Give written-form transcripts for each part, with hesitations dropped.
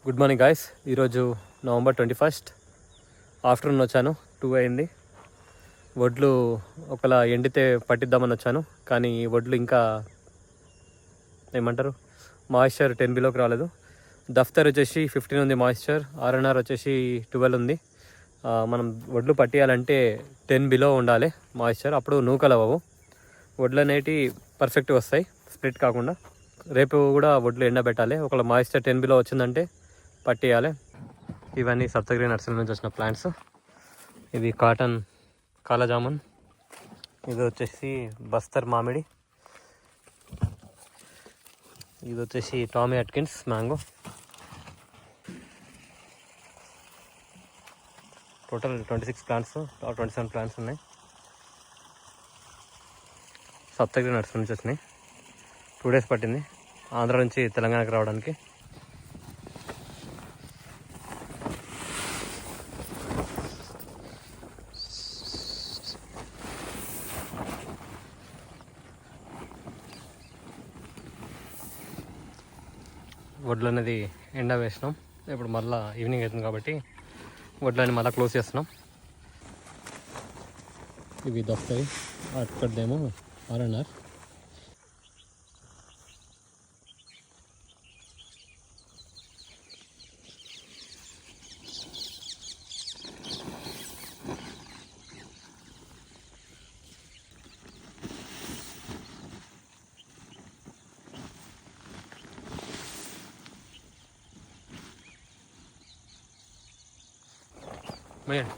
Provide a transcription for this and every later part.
Good morning guys. ఈరోజు November 21 afternoon వచ్చాను. 2 అయింది. వడ్లు ఒకలా ఎండితే పట్టిద్దామని వచ్చాను, కానీ వడ్లు ఇంకా ఏమంటారు మాయిశ్చర్ 10 బిలోకి రాలేదు. దఫ్తర్ వచ్చేసి 15 ఉంది మాయిశ్చర్, ఆర్ఎన్ఆర్ వచ్చేసి 12 ఉంది. మనం వడ్లు పట్టియాలంటే 10 బిలో ఉండాలి మాయిశ్చర్, అప్పుడు నూకలు అవ్వవు. వడ్లు అనేటివి పర్ఫెక్ట్గా వస్తాయి, స్ప్లిట్ కాకుండా. రేపు కూడా వడ్లు ఎండబెట్టాలి. ఒకవేళ మాయిశ్చర్ 10 బిలో వచ్చిందంటే పట్టేయాలి. ఇవన్నీ సప్తగిరి నర్సరీ నుంచి వచ్చిన ప్లాంట్స్. ఇది కాటన్ కాలాజామున్, ఇది వచ్చేసి బస్తర్ మామిడి, ఇది వచ్చేసి Tommy Atkins mango. Total 26 plants, 27 plants ఉన్నాయి. సప్తగిరి నర్సరీ నుంచి వచ్చినాయి. 2 డేస్ పట్టింది ఆంధ్ర నుంచి తెలంగాణకి రావడానికి. వడ్లు అనేది ఎండ వేసినాం. ఇప్పుడు మళ్ళీ ఈవినింగ్ అవుతుంది కాబట్టి వడ్లని మళ్ళీ క్లోజ్ చేస్తున్నాం. ఇవి దొస్తాయి. అక్కడేమో RNR. Madam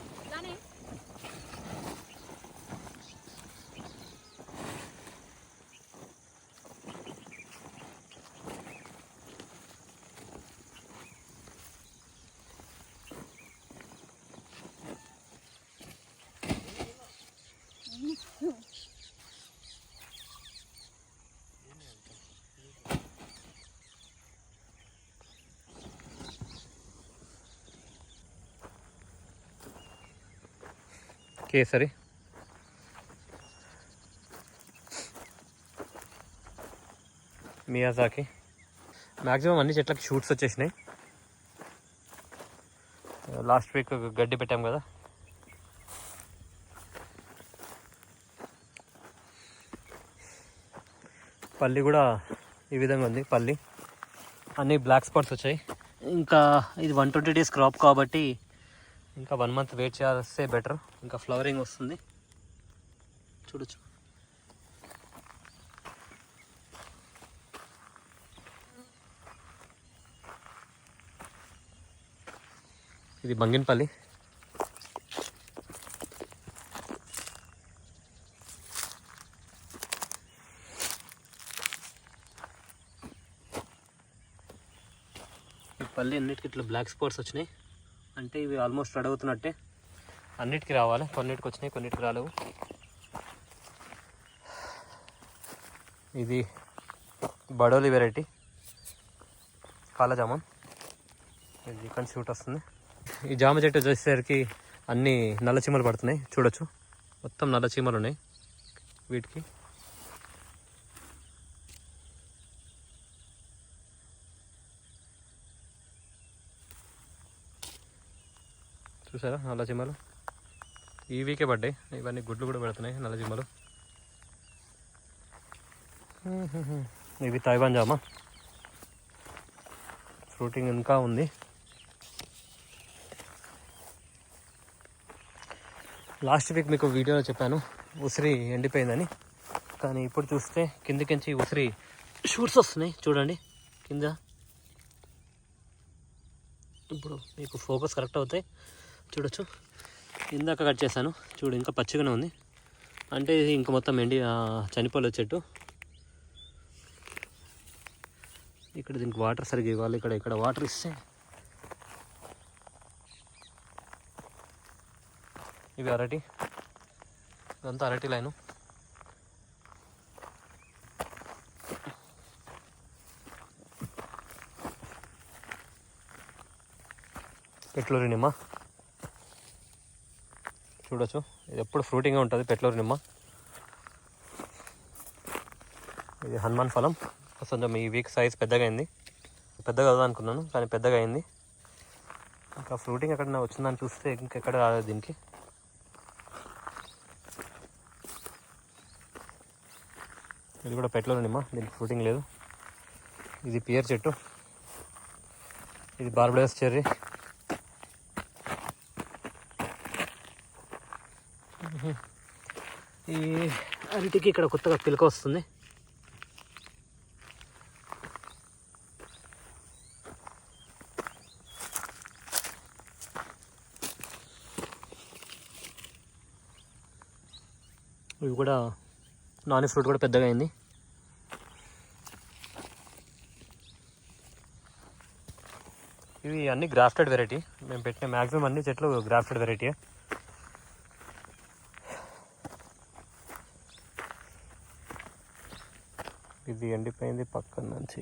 kesari, Miyazaki. Maximum అన్ని చెట్లకి షూట్స్ వచ్చేసినాయి. లాస్ట్ వీక్ గడ్డి పెట్టాం కదా. పల్లి కూడా ఈ విధంగా ఉంది. పల్లి అన్ని బ్లాక్ స్పాట్స్ వచ్చాయి. ఇంకా ఇది 120 డేస్ క్రాప్ కాబట్టి ఇంకా 1 మంత్ వెయిట్ చేస్తే బెటర్. ఇంకా ఫ్లవరింగ్ వస్తుంది, చూడొచ్చు. ఇది బంగినపల్లి. ఈ పల్లి అన్నిటికీ ఇట్లా బ్లాక్ స్పాట్స్ వచ్చినాయి అంటే ఇవి ఆల్మోస్ట్ రెడీ అవుతున్నట్టే. అన్నిటికీ రావాలి, కొన్నిటికి వచ్చినాయి, కొన్నిటికి రాలేవు. ఇది బడోలి వెరైటీ కాలాజామున్. ఇది చికెన్ షూట్ వస్తుంది. ఈ జామ చెట్టు వచ్చేసరికి అన్ని నల్ల చీమలు పడుతున్నాయి, చూడొచ్చు. మొత్తం నల్ల చీమలు ఉన్నాయి వీటికి. చూసారా నల్ల చీమలు? ఈ వీకే పడ్డాయి. ఇవన్నీ గుడ్లు కూడా పెడుతున్నాయి నల్ల చీమలు. ఇవి తైవాన్ జామ. ఫ్రూటింగ్ ఇంకా ఉంది. లాస్ట్ వీక్ మీకు వీడియోలో చెప్పాను ఉసిరి ఎండిపోయిందని, కానీ ఇప్పుడు చూస్తే కిందికించి ఉసిరి షూట్స్ వస్తున్నాయి, చూడండి కింద. ఇప్పుడు మీకు ఫోకస్ కరెక్ట్ అవుతాయి, చూడొచ్చు. ఇందాక కట్ చేశాను చూడు, ఇంకా పచ్చిగానే ఉంది. అంటే ఇది ఇంకా మొత్తం ఎండి చనిపోలే చెట్టు. ఇక్కడ దీనికి వాటర్ సరిగ్గా ఇవ్వాలి. ఇక్కడ వాటర్ ఇస్తే ఇవి అరటి, ఇదంతా అరటి లైను. పెట్లూరి నిమ్మ చూడొచ్చు, ఇది ఎప్పుడు ఫ్రూటింగ్గా ఉంటుంది. పెట్లూరి నిమ్మ. ఇది హనుమాన్ ఫలం, కొంచెం ఈ వీక్ సైజ్ పెద్దగా అయింది. పెద్దగా అవుదా అనుకున్నాను, కానీ పెద్దగా అయింది. ఇంకా ఫ్రూటింగ్ ఎక్కడన్నా వచ్చిందని చూస్తే ఇంకెక్కడ రాలేదు దీనికి. ఇది కూడా పెట్టలేదు నిమ్మ, దీనికి ఫ్రూటింగ్ లేదు. ఇది పియర్ చెట్టు, ఇది బార్బడోస్ చెర్రీ. ఈ అరటికి ఇక్కడ కొత్తగా పిలక వస్తుంది. ఇవి కూడా నాని ఫ్రూట్ కూడా పెద్దగా అయింది. ఇవి అన్ని గ్రాఫ్టెడ్ వెరైటీ. మేము పెట్టిన మ్యాక్సిమం అన్ని చెట్లు గ్రాఫ్టెడ్ వెరైటీ. ఇది ఎండిపోయింది పక్కన నుంచి.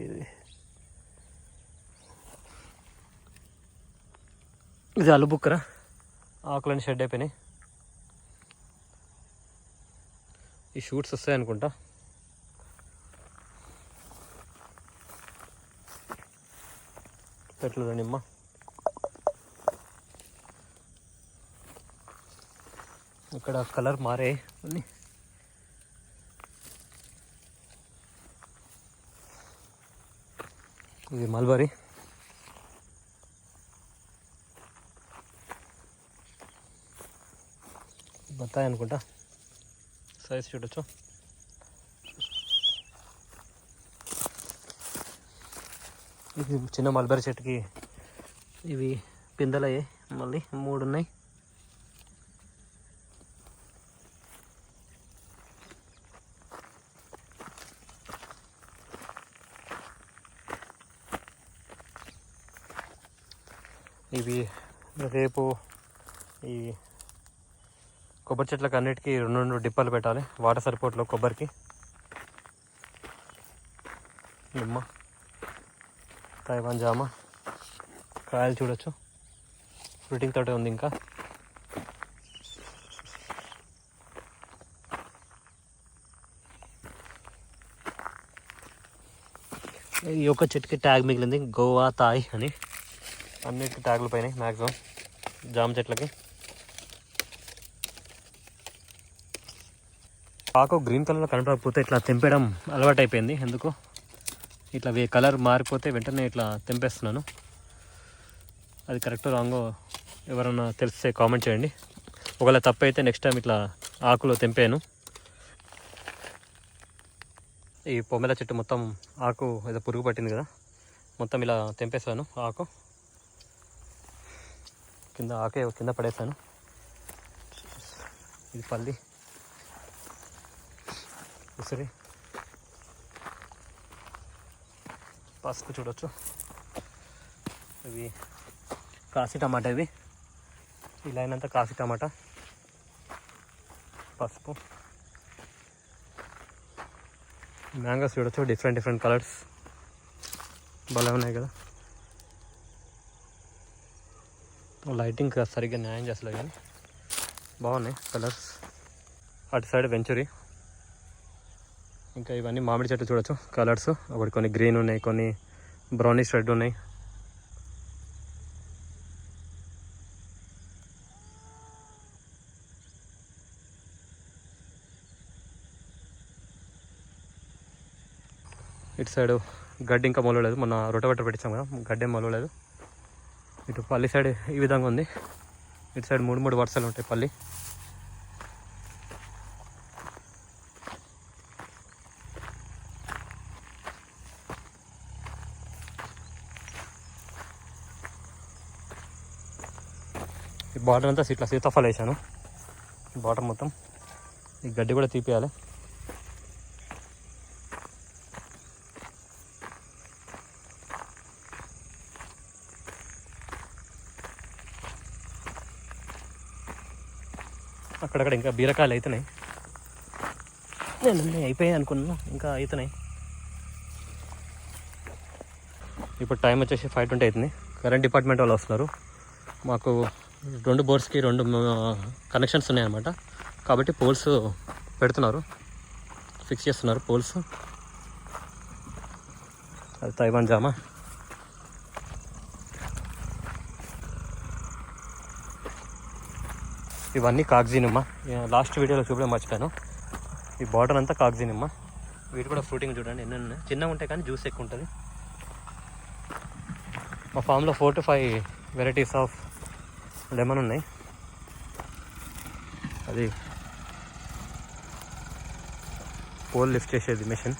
ఇది అల్లుబుక్కరా, ఆకులని షెడ్ అయిపోయినాయి. ఈ షూట్స్ వస్తాయి అనుకుంటా. పెట్టలేదు నిమ్మ. ఇక్కడ కలర్ మారే అన్ని. ఇది మల్బరీ. బత్తాయి అనుకుంటా, సైజ్ చూడొచ్చు. ఇది చిన్న మల్బరీ చెట్టుకి ఇవి పిందెలు అయ్యాయి, మళ్ళీ 3 ఉన్నాయి. ఇవి రేపు ఈ కొబ్బరి చెట్లకు అన్నిటికీ 2 డిప్పాలు పెట్టాలి. వాటర్ సరిపోట్లో కొబ్బరికి. నిమ్మ, తైవాన్ జామ, కాయలు చూడొచ్చు. ఫ్రూటింగ్ తోటే ఉంది. ఇంకా ఈ ఒక్క చెట్టుకి ట్యాగ్ మిగిలింది, గోవా తాయ్ అని. అన్నిటికీ ట్యాగులు పైన మ్యాక్సిమం జామ చెట్లకి. ఆకు గ్రీన్ కలర్లో కనపడకపోతే ఇట్లా తెంపేయడం అలవాటు అయిపోయింది. ఎందుకు ఇట్లా కలర్ మారిపోతే వెంటనే ఇట్లా తెంపేస్తున్నాను. అది కరెక్ట్ రాంగో ఎవరన్నా తెలిస్తే కామెంట్ చేయండి. ఒకవేళ తప్పు అయితే నెక్స్ట్ టైం ఇట్లా ఆకులో తెంపాను. ఈ పొమ్మెల చెట్టు మొత్తం ఆకు ఏదో పురుగు పట్టింది కదా, మొత్తం ఇలా తెంపేసాను. ఆకు ఆకే కింద పడేసాను. ఇది పల్లి, ఉసిరి, పసుపు చూడొచ్చు. ఇవి కాశీ టమాటా. ఇవి ఇలా అయినంత కాశీ టమాటా, పసుపు. మ్యాంగోస్ చూడొచ్చు, డిఫరెంట్ కలర్స్ భలే ఉన్నాయి కదా. లైటింగ్ సరిగ్గా న్యాయం చేస్తలేదు కానీ బాగున్నాయి కలర్స్. అటు సైడ్ వెంచురీ. ఇంకా ఇవన్నీ మామిడి చెట్లు చూడొచ్చు. కలర్స్ ఒకటి కొన్ని గ్రీన్ ఉన్నాయి, కొన్ని బ్రౌనిష్ రెడ్ ఉన్నాయి. ఇటు సైడు గడ్డి ఇంకా మొలవలేదు. మొన్న రొటవెటర్ పెట్టించాం కదా, గడ్డి మొలవలేదు. ఇటు పల్లి సైడ్ ఈ విధంగా ఉంది. ఇటు సైడ్ 3 వరుసలు ఉంటాయి పల్లి. ఈ బార్డర్ అంతా ఇట్లా సీతాఫలం వేసాను. ఈ బార్డర్ మొత్తం. ఈ గడ్డి కూడా తీపియాలి. అక్కడక్కడ ఇంకా బీరకాయలు అవుతున్నాయి. నేను అయిపోయాయి అనుకున్నాను, ఇంకా అవుతున్నాయి. ఇప్పుడు టైం వచ్చేసి 5:20 అవుతుంది. కరెంట్ డిపార్ట్మెంట్ వాళ్ళు వస్తున్నారు. మాకు 2 బోర్డ్స్కి 2 కనెక్షన్స్ ఉన్నాయన్నమాట. కాబట్టి పోల్స్ పెడుతున్నారు, ఫిక్స్ చేస్తున్నారు పోల్స్. అది తైవాన్ జామ. ఇవన్నీ కాగ్జీ నిమ్మ. లాస్ట్ వీడియోలో చూపడం మర్చిపోయాను. ఈ బాటిల్ అంతా కాగ్జీ నిమ్మ. వీటి కూడా ఫ్రూటింగ్ చూడండి ఎన్ని ఉన్నాయి. చిన్నగా ఉంటాయి కానీ జ్యూస్ ఎక్కువ ఉంటుంది. మా ఫామ్లో 4 to 5 వెరైటీస్ ఆఫ్ లెమన్ ఉన్నాయి. అది పోల్ లిఫ్ట్ చేసేది మెషిన్.